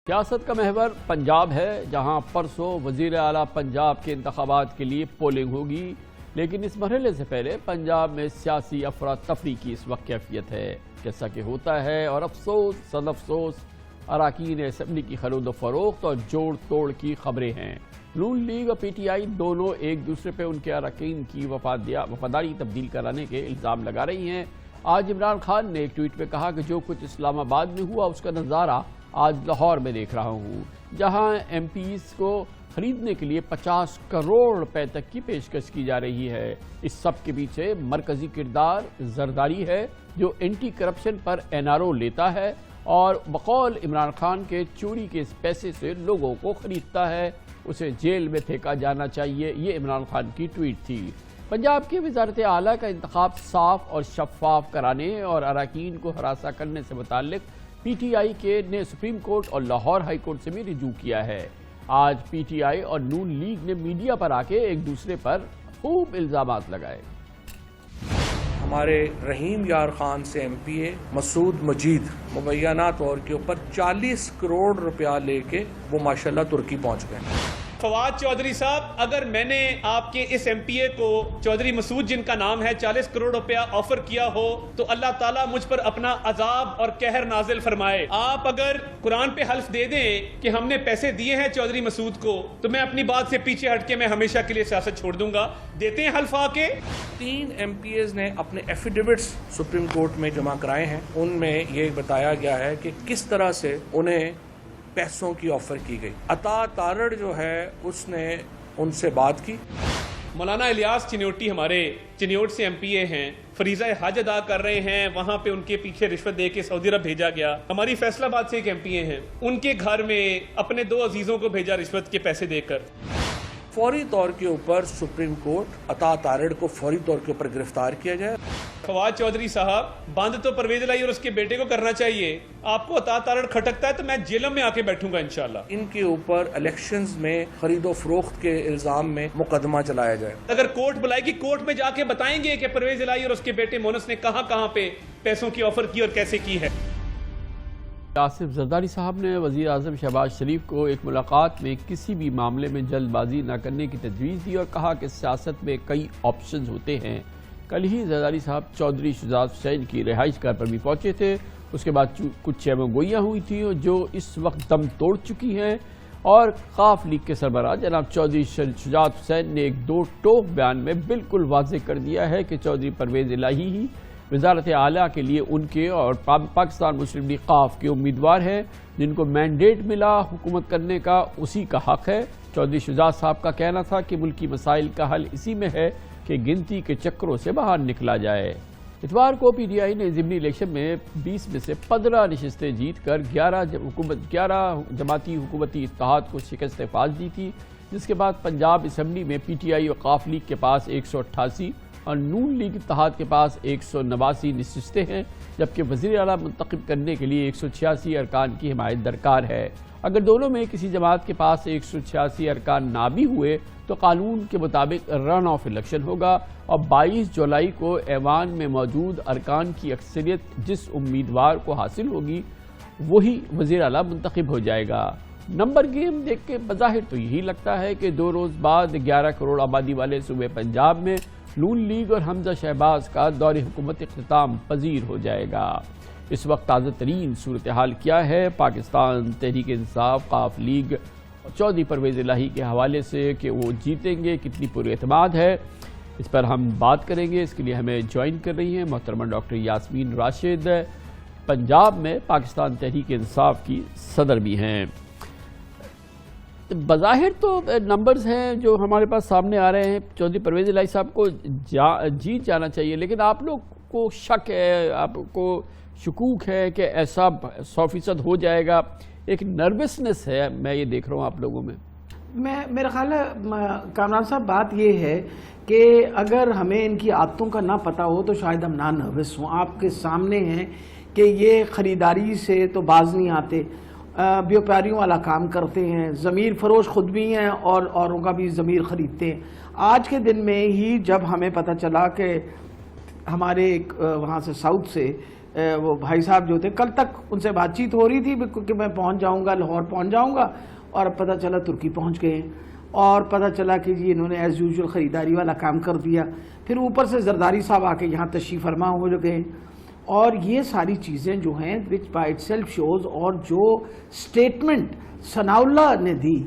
سیاست کا محور پنجاب ہے، جہاں پرسوں وزیر اعلیٰ پنجاب کے انتخابات کے لیے پولنگ ہوگی، لیکن اس مرحلے سے پہلے پنجاب میں سیاسی افراتفری کی اس وقت کیفیت ہے، جیسا کہ ہوتا ہے، اور افسوس صد افسوس اراکین اسمبلی کی خرید و فروخت اور جوڑ توڑ کی خبریں ہیں۔ نون لیگ اور پی ٹی آئی دونوں ایک دوسرے پہ ان کے اراکین کی وفاداری تبدیل کرانے کے الزام لگا رہی ہیں۔ آج عمران خان نے ایک ٹویٹ میں کہا کہ جو کچھ اسلام آباد میں ہوا اس کا نظارہ آج لاہور میں دیکھ رہا ہوں، جہاں ایم پیز کو خریدنے کے لیے 50 کروڑ روپے تک کی پیشکش کی جا رہی ہے۔ اس سب کے پیچھے مرکزی کردار زرداری ہے، جو اینٹی کرپشن پر این آر او لیتا ہے اور بقول عمران خان کے چوری کے اس پیسے سے لوگوں کو خریدتا ہے۔ اسے جیل میں پھینکا جانا چاہیے، یہ عمران خان کی ٹویٹ تھی۔ پنجاب کی وزارت اعلیٰ کا انتخاب صاف اور شفاف کرانے اور اراکین کو ہراساں کرنے سے متعلق پی ٹی آئی کے نے سپریم کورٹ اور لاہور ہائی کورٹ سے بھی رجوع کیا ہے۔ آج پی ٹی آئی اور نون لیگ نے میڈیا پر آ کے ایک دوسرے پر خوب الزامات لگائے۔ ہمارے رحیم یار خان سے ایم پی اے مسعود مجید مبینہ طور کے اوپر 40 کروڑ روپیہ لے کے وہ ماشاءاللہ ترکی پہنچ گئے۔ فواد چودھری صاحب، اگر میں نے آپ کے اس ایم پی اے کو چودھری مسعود جن کا نام ہے 40 کروڑ روپیہ آفر کیا ہو تو اللہ تعالیٰ مجھ پر اپنا عذاب اور قہر نازل فرمائے۔ آپ اگر قرآن پہ حلف دے دیں کہ ہم نے پیسے دیے ہیں چودھری مسعود کو تو میں اپنی بات سے پیچھے ہٹ کے میں ہمیشہ کے لیے سیاست چھوڑ دوں گا۔ دیتے ہیں حلف آ کے۔ 3 ایم پی ایز نے اپنے ایفیڈیوٹس سپریم کورٹ میں جمع کرائے ہیں، ان میں یہ بتایا گیا ہے کہ کس طرح سے انہیں پیسوں کی آفر کی گئی۔ عطا تارڑ جو ہے اس نے ان سے بات کی۔ مولانا الیاس چنیوٹی ہمارے چنیوٹ سے ایم پی اے ہیں، فریضہ حج ادا کر رہے ہیں، وہاں پہ ان کے پیچھے رشوت دے کے سعودی عرب بھیجا گیا۔ ہماری فیصل آباد سے ایک ایم پی اے ہیں، ان کے گھر میں اپنے 2 عزیزوں کو بھیجا رشوت کے پیسے دے کر۔ فوری طور کے اوپر سپریم کورٹ عطا تارڑ کو فوری طور کے اوپر گرفتار کیا جائے۔ فواد چودھری صاحب، بند تو پرویز الہی اور اس کے بیٹے کو کرنا چاہیے۔ آپ کو عطا تارڑ کھٹکتا ہے تو میں جیلوں میں آ کے بیٹھوں گا انشاءاللہ۔ ان کے اوپر الیکشنز میں خرید و فروخت کے الزام میں مقدمہ چلایا جائے۔ اگر کورٹ بلائے گی، کورٹ میں جا کے بتائیں گے کہ پرویز الہی اور اس کے بیٹے مونس نے کہاں پہ پیسوں کی آفر کی اور کیسے کی ہے۔ آصف زرداری صاحب نے وزیر اعظم شہباز شریف کو ایک ملاقات میں کسی بھی معاملے میں جلد بازی نہ کرنے کی تجویز دی اور کہا کہ سیاست میں کئی آپشنز ہوتے ہیں۔ کل ہی زرداری صاحب چودھری شجاعت حسین کی رہائش گاہ پر بھی پہنچے تھے، اس کے بعد کچھ چیموں گوئیاں ہوئی تھیں جو اس وقت دم توڑ چکی ہیں، اور قاف لیگ کے سربراہ جناب چودھری شجاعت حسین نے ایک 2 ٹوک بیان میں بالکل واضح کر دیا ہے کہ چودھری پرویز الہی ہی وزارت اعلیٰ کے لیے ان کے اور پاکستان مسلم لیگ قاف کے امیدوار ہیں، جن کو مینڈیٹ ملا حکومت کرنے کا اسی کا حق ہے۔ چودھری شجاعت صاحب کا کہنا تھا کہ ملکی مسائل کا حل اسی میں ہے کہ گنتی کے چکروں سے باہر نکلا جائے۔ اتوار کو پی ٹی آئی نے ضمنی الیکشن میں 20 میں سے 15 نشستیں جیت کر 11 جماعتی حکومتی اتحاد کو شکست فاز دی تھی، جس کے بعد پنجاب اسمبلی میں پی ٹی آئی اور قاف لیگ کے پاس 188 اور نون لیگ اتحاد کے پاس 189 نشستیں ہیں، جبکہ وزیر اعلیٰ منتخب کرنے کے لیے 186 ارکان کی حمایت درکار ہے۔ اگر دونوں میں کسی جماعت کے پاس 186 ارکان نہ بھی ہوئے تو قانون کے مطابق رن آف الیکشن ہوگا اور 22 جولائی کو ایوان میں موجود ارکان کی اکثریت جس امیدوار کو حاصل ہوگی وہی وزیر اعلیٰ منتخب ہو جائے گا۔ نمبر گیم دیکھ کے بظاہر تو یہی لگتا ہے کہ 2 روز بعد 11 کروڑ آبادی والے صوبے پنجاب میں نون لیگ اور حمزہ شہباز کا دور حکومت اختتام پذیر ہو جائے گا۔ اس وقت تازہ ترین صورتحال کیا ہے پاکستان تحریک انصاف قاف لیگ چودھری پرویز الہی کے حوالے سے کہ وہ جیتیں گے، کتنی پُر اعتماد ہے، اس پر ہم بات کریں گے۔ اس کے لیے ہمیں جوائن کر رہی ہیں محترمہ ڈاکٹر یاسمین راشد، پنجاب میں پاکستان تحریک انصاف کی صدر بھی ہیں۔ بظاہر تو نمبرز ہیں جو ہمارے پاس سامنے آ رہے ہیں، چودھری پرویز الہی صاحب کو جیت جانا چاہیے، لیکن آپ لوگ کو شک ہے، آپ کو شکوک ہے کہ ایسا 100% ہو جائے گا، ایک نروسنس ہے، میں یہ دیکھ رہا ہوں آپ لوگوں میں۔ میرا خیال ہے کامران صاحب بات یہ ہے کہ اگر ہمیں ان کی عادتوں کا نہ پتہ ہو تو شاید ہم نہ نروس ہوں۔ آپ کے سامنے ہیں کہ یہ خریداری سے تو باز نہیں آتے، بیوپاریوں والا کام کرتے ہیں، ضمیر فروش خود بھی ہیں اور اوروں کا بھی ضمیر خریدتے ہیں۔ آج کے دن میں ہی جب ہمیں پتہ چلا کہ ہمارے وہاں سے ساؤتھ سے وہ بھائی صاحب جو تھے کل تک ان سے بات چیت ہو رہی تھی کہ میں پہنچ جاؤں گا، لاہور پہنچ جاؤں گا، اور اب پتہ چلا ترکی پہنچ گئے اور پتہ چلا کہ جی انہوں نے ایز یوزول خریداری والا کام کر دیا. پھر اوپر سے زرداری صاحب آ کے یہاں تشریف فرما ہو گئے. اور یہ ساری چیزیں جو ہیں which by itself shows, اور جو اسٹیٹمنٹ ثناء اللہ نے دی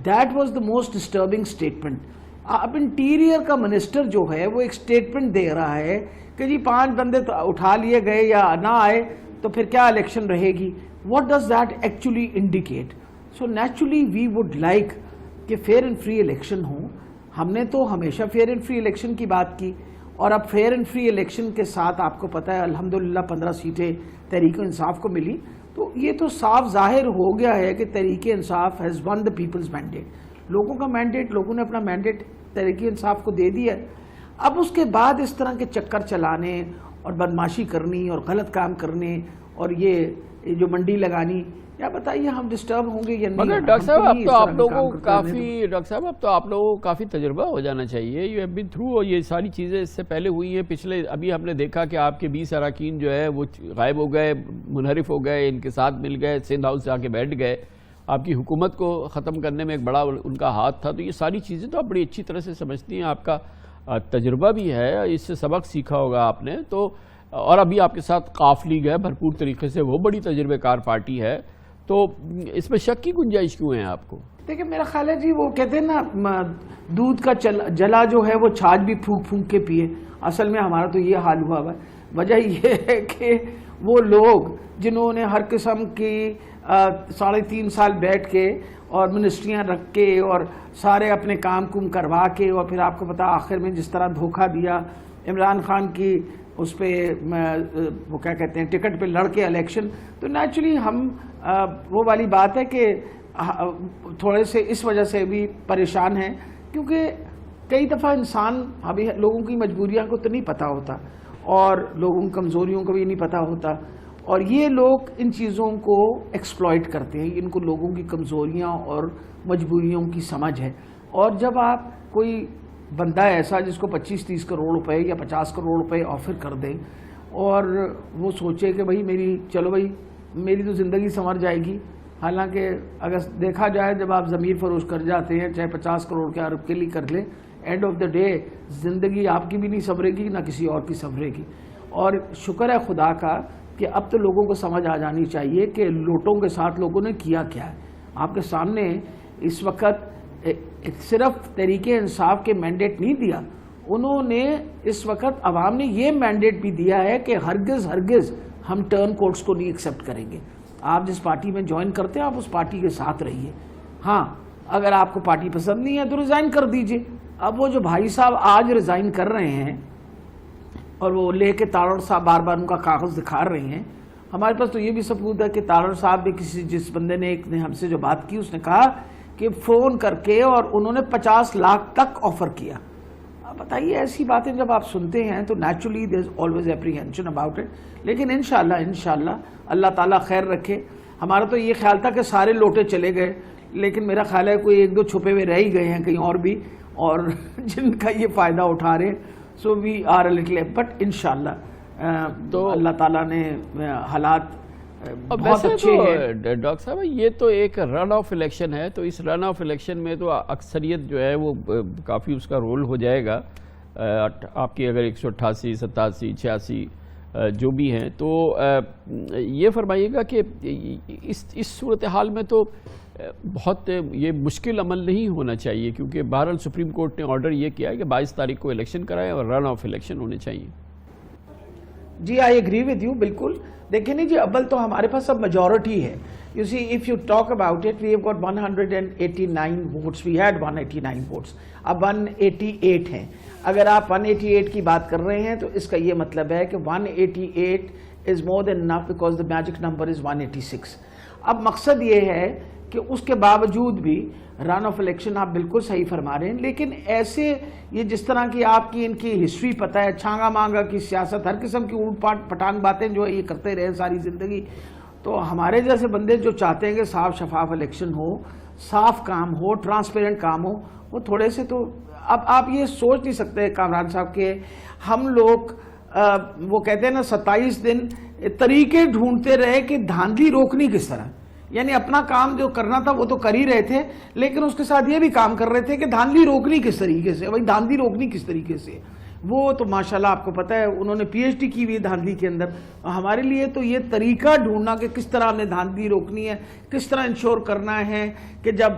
that was the most disturbing statement. اب انٹیریئر کا منسٹر جو ہے وہ ایک اسٹیٹمنٹ دے رہا ہے کہ جی 5 بندے اٹھا لیے گئے یا نہ آئے تو پھر کیا الیکشن رہے گی. What does that actually indicate? So naturally we would like کہ فیئر اینڈ فری الیکشن ہوں. ہم نے تو ہمیشہ فیئر اینڈ فری الیکشن کی بات کی، اور اب فیئر اینڈ فری الیکشن کے ساتھ آپ کو پتہ ہے الحمدللہ 15 سیٹیں تحریک انصاف کو ملی. تو یہ تو صاف ظاہر ہو گیا ہے کہ Tehreek Insaf has won the people's mandate. لوگوں کا مینڈیٹ، لوگوں نے اپنا مینڈیٹ تحریک انصاف کو دے دیا ہے. اب اس کے بعد اس طرح کے چکر چلانے اور بدماشی کرنی اور غلط کام کرنے اور یہ جو منڈی لگانی، یا بتائیے ہم ڈسٹرب ہوں گے یا نہیں؟ مگر ڈاکٹر صاحب اب تو آپ لوگوں کو کافی تجربہ ہو جانا چاہیے. یو ہیو بین تھرو یہ ساری چیزیں اس سے پہلے ہوئی ہیں. پچھلے ابھی ہم نے دیکھا کہ آپ کے 20 اراکین جو ہے وہ غائب ہو گئے، منحرف ہو گئے، ان کے ساتھ مل گئے، سندھ ہاؤس جا کے بیٹھ گئے. آپ کی حکومت کو ختم کرنے میں ایک بڑا ان کا ہاتھ تھا. تو یہ ساری چیزیں تو آپ بڑی اچھی طرح سے سمجھتی ہیں، آپ کا تجربہ بھی ہے، اس سے سبق سیکھا ہوگا آپ نے. تو اور ابھی آپ کے ساتھ قاف لیگ ہے بھرپور طریقے سے، وہ بڑی تجربہ کار پارٹی ہے. تو اس میں شک کی گنجائش کیوں ہے آپ کو؟ دیکھیں میرا خیال ہے جی وہ کہتے ہیں نا دودھ کا جلا جو ہے وہ چھاچھ بھی پھونک پھونک کے پیے. اصل میں ہمارا تو یہ حال ہوا ہے. وجہ یہ ہے کہ وہ لوگ جنہوں نے ہر قسم کی 3.5 سال بیٹھ کے اور منسٹریاں رکھ کے اور سارے اپنے کام کروا کے، اور پھر آپ کو پتا آخر میں جس طرح دھوکہ دیا عمران خان کی اس پہ وہ کیا کہتے ہیں ٹکٹ پہ لڑ کے الیکشن. تو نیچرلی ہم وہ والی بات ہے کہ تھوڑے سے اس وجہ سے بھی پریشان ہیں، کیونکہ کئی دفعہ انسان ابھی لوگوں کی مجبوریاں کو تو نہیں پتہ ہوتا اور لوگوں کی کمزوریوں کو بھی نہیں پتہ ہوتا، اور یہ لوگ ان چیزوں کو ایکسپلائٹ کرتے ہیں. ان کو لوگوں کی کمزوریاں اور مجبوریوں کی سمجھ ہے. اور جب آپ کوئی بندہ ایسا جس کو 25-30 کروڑ روپے یا 50 کروڑ روپے آفر کر دیں اور وہ سوچے کہ بھائی چلو میری تو زندگی سنور جائے گی، حالانکہ اگر دیکھا جائے جب آپ ضمیر فروش کر جاتے ہیں چاہے 50 کروڑ کے عرب کے لیے کر لیں، اینڈ آف دا ڈے زندگی آپ کی بھی نہیں سنورے گی نہ کسی اور کی سنورے گی. اور شکر ہے خدا کا کہ اب تو لوگوں کو سمجھ آ جانی چاہیے کہ لوٹوں کے ساتھ لوگوں نے کیا کیا ہے. آپ کے سامنے اس وقت صرف تحریک انصاف کے مینڈیٹ نہیں دیا، انہوں نے اس وقت عوام نے یہ مینڈیٹ بھی دیا ہے کہ ہرگز ہم ٹرن کوڈز کو نہیں ایکسیپٹ کریں گے. آپ جس پارٹی میں جوائن کرتے ہیں آپ اس پارٹی کے ساتھ رہیے. ہاں اگر آپ کو پارٹی پسند نہیں ہے تو ریزائن کر دیجئے. اب وہ جو بھائی صاحب آج ریزائن کر رہے ہیں اور وہ لے کے تارڑ صاحب بار بار ان کا کاغذ دکھا رہے ہیں، ہمارے پاس تو یہ بھی ثبوت ہے کہ تارڑ صاحب نے جس بندے نے ہم سے جو بات کی اس نے کہا کہ فون کر کے اور انہوں نے 50 لاکھ تک آفر کیا. اب بتائیے ایسی باتیں جب آپ سنتے ہیں تو naturally there is always apprehension about it. لیکن انشاءاللہ اللہ تعالیٰ خیر رکھے. ہمارا تو یہ خیال تھا کہ سارے لوٹے چلے گئے، لیکن میرا خیال ہے کوئی 1-2 چھپے ہوئے رہ ہی گئے ہیں کہیں اور بھی، اور جن کا یہ فائدہ اٹھا رہے ہیں. So we are a little bit انشاءاللہ تو اللہ تعالیٰ نے حالات بہت اچھے ہیں. ڈاکٹر صاحب یہ تو ایک رن آف الیکشن ہے، تو اس رن آف الیکشن میں تو اکثریت جو ہے وہ کافی اس کا رول ہو جائے گا. آپ کی اگر 188 87 86 جو بھی ہیں، تو یہ فرمائیے گا کہ اس صورتحال میں تو بہت یہ مشکل عمل نہیں ہونا چاہیے، کیونکہ بہرحال سپریم کورٹ نے آرڈر یہ کیا ہے کہ 22 تاریخ کو الیکشن کرائے اور رن آف الیکشن ہونے چاہیے. جی آئی ایگری ود یو بالکل. دیکھیں نہیں جی ابل تو ہمارے پاس اب میجورٹی ہے. You see if you talk about it we have got 189 votes, we had 189 votes, اب 188 ہیں. اگر آپ 188 کی بات کر رہے ہیں تو اس کا یہ مطلب ہے کہ 188 is more than enough because the magic number is 186. اب مقصد یہ ہے کہ اس کے باوجود بھی رن آف الیکشن آپ بالکل صحیح فرما رہے ہیں، لیکن ایسے یہ جس طرح کی آپ کی ان کی ہسٹری پتہ ہے، چھانگا مانگا کی سیاست، ہر قسم کی اونٹ پٹانگ باتیں جو ہے یہ کرتے رہے ساری زندگی. تو ہمارے جیسے بندے جو چاہتے ہیں کہ صاف شفاف الیکشن ہو، صاف کام ہو، ٹرانسپیرنٹ کام ہو، وہ تھوڑے سے تو اب آپ یہ سوچ نہیں سکتے کامران صاحب کہ ہم لوگ وہ کہتے ہیں نا 27 دن طریقے ڈھونڈتے رہے کہ دھاندلی روکنی کس طرح. یعنی اپنا کام جو کرنا تھا وہ تو کر ہی رہے تھے, لیکن اس کے ساتھ یہ بھی کام کر رہے تھے کہ دھاندلی روکنی کس طریقے سے, بھائی دھاندلی روکنی کس طریقے سے. وہ تو ماشاءاللہ آپ کو پتہ ہے انہوں نے پی ایچ ڈی کی ہوئی دھاندلی کے اندر. ہمارے لیے تو یہ طریقہ ڈھونڈنا کہ کس طرح ہم نے دھاندلی روکنی ہے, کس طرح انشور کرنا ہے کہ جب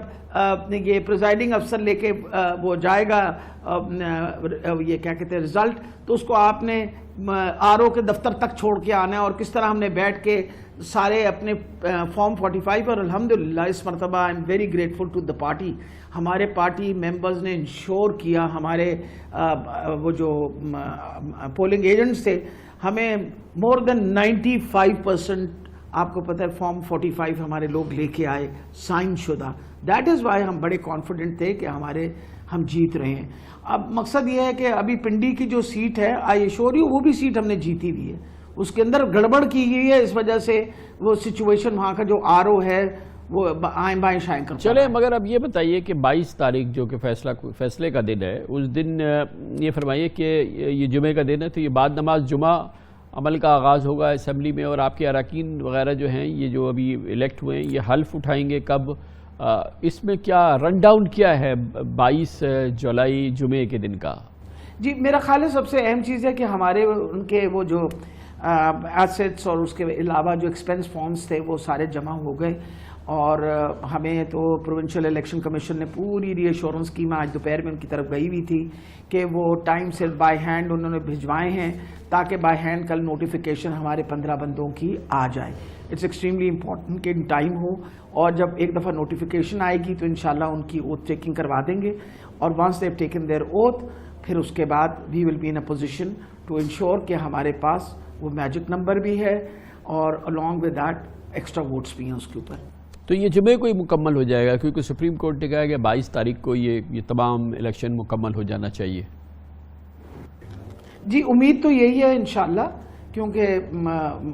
یہ پریزائڈنگ افسر لے کے وہ جائے گا یہ کیا کہتے ہیں رزلٹ, تو اس کو آپ نے آر او کے دفتر تک چھوڑ کے آنا ہے, اور کس طرح ہم نے بیٹھ کے سارے اپنے فارم 45. اور الحمدللہ اس مرتبہ I am very grateful to the party, ہمارے پارٹی ممبرز نے انشور کیا, ہمارے وہ جو پولنگ ایجنٹس تھے ہمیں مور دین 95% آپ کو پتہ ہے فارم 45 ہمارے لوگ لے کے آئے سائن شدہ. دیٹ از وائی ہم بڑے کانفیڈنٹ تھے کہ ہم جیت رہے ہیں. اب مقصد یہ ہے کہ ابھی پنڈی کی جو سیٹ ہے آئی ایشور یو وہ بھی سیٹ ہم نے جیتی ہوئی ہے, اس کے اندر گڑبڑ کی گئی ہے, اس وجہ سے وہ سچویشن وہاں کا جو آر او ہے وہ آئیں بائیں شائیں کرتا ہے. چلیں مگر اب یہ بتائیے کہ 22 تاریخ جو کہ فیصلے کا دن ہے, اس دن یہ فرمائیے کہ یہ جمعے کا دن ہے, تو یہ بعد نماز جمعہ عمل کا آغاز ہوگا اسمبلی میں, اور آپ کے اراکین وغیرہ جو ہیں یہ جو ابھی الیکٹ ہوئے ہیں یہ حلف اٹھائیں گے کب؟ اس میں کیا رن ڈاؤن کیا ہے 22 جولائی جمعے کے دن کا؟ جی میرا خیال ہے سب سے اہم چیز ہے کہ ہمارے ان کے وہ جو ایسٹس اور اس کے علاوہ جو ایکسپینس فارمز تھے وہ سارے جمع ہو گئے, اور ہمیں تو پروونشل الیکشن کمیشن نے پوری ری ایشورنس کی, میں آج دوپہر میں ان کی طرف گئی ہوئی تھی کہ وہ ٹائم سے بائی ہینڈ انہوں نے بھجوائے ہیں تاکہ بائی ہینڈ کل نوٹیفیکیشن ہمارے 15 بندوں کی آ جائے. اٹس ایکسٹریملی امپورٹنٹ کہ ان ٹائم ہو, اور جب ایک دفعہ نوٹیفیکیشن آئے گی تو انشاءاللہ ان کی اوتھ ٹیکنگ کروا دیں گے, اور once they have taken their oath پھر اس کے بعد we will be in a position to ensure کہ ہمارے پاس وہ میجک نمبر بھی ہے اور along with that extra votes بھی ہیں اس کے اوپر. تو یہ جمعے کو ہی مکمل ہو جائے گا کیونکہ سپریم کورٹ نے کہا کہ 22 تاریخ کو یہ تمام الیکشن مکمل ہو جانا چاہیے. جی امید تو یہی ہے انشاءاللہ, کیونکہ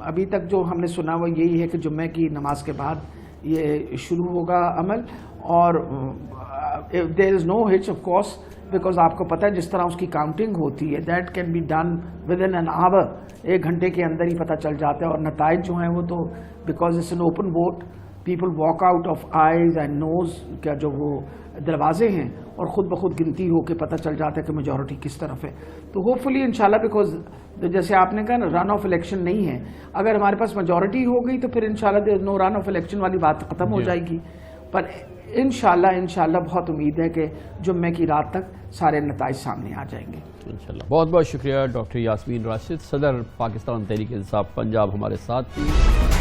ابھی تک جو ہم نے سنا وہ یہی ہے کہ جمعے کی نماز کے بعد یہ شروع ہوگا عمل, اور there is no hitch of course because آپ کو پتہ ہے جس طرح اس کی کاؤنٹنگ ہوتی ہے that can be done within an hour, 1 گھنٹے کے اندر ہی پتہ چل جاتا ہے, اور نتائج جو ہیں وہ تو because it's an open vote people walk out of eyes and nose کیا جو وہ دروازے ہیں, اور خود بخود گنتی ہو کے پتہ چل جاتا ہے کہ میجورٹی کس طرف ہے. تو ہوپ فلی انشاءاللہ بیکاز جیسے آپ نے کہا نا رن آف الیکشن نہیں ہے, اگر ہمارے پاس میجورٹی ہو گئی تو پھر انشاءاللہ دیر نو رن آف الیکشن والی بات ختم ہو جائے گی. پر انشاءاللہ بہت امید ہے کہ جمعے کی رات تک سارے نتائج سامنے آ جائیں گے انشاءاللہ. بہت بہت شکریہ ڈاکٹر یاسمین راشد, صدر پاکستان تحریک انصاف پنجاب ہمارے ساتھ تھی.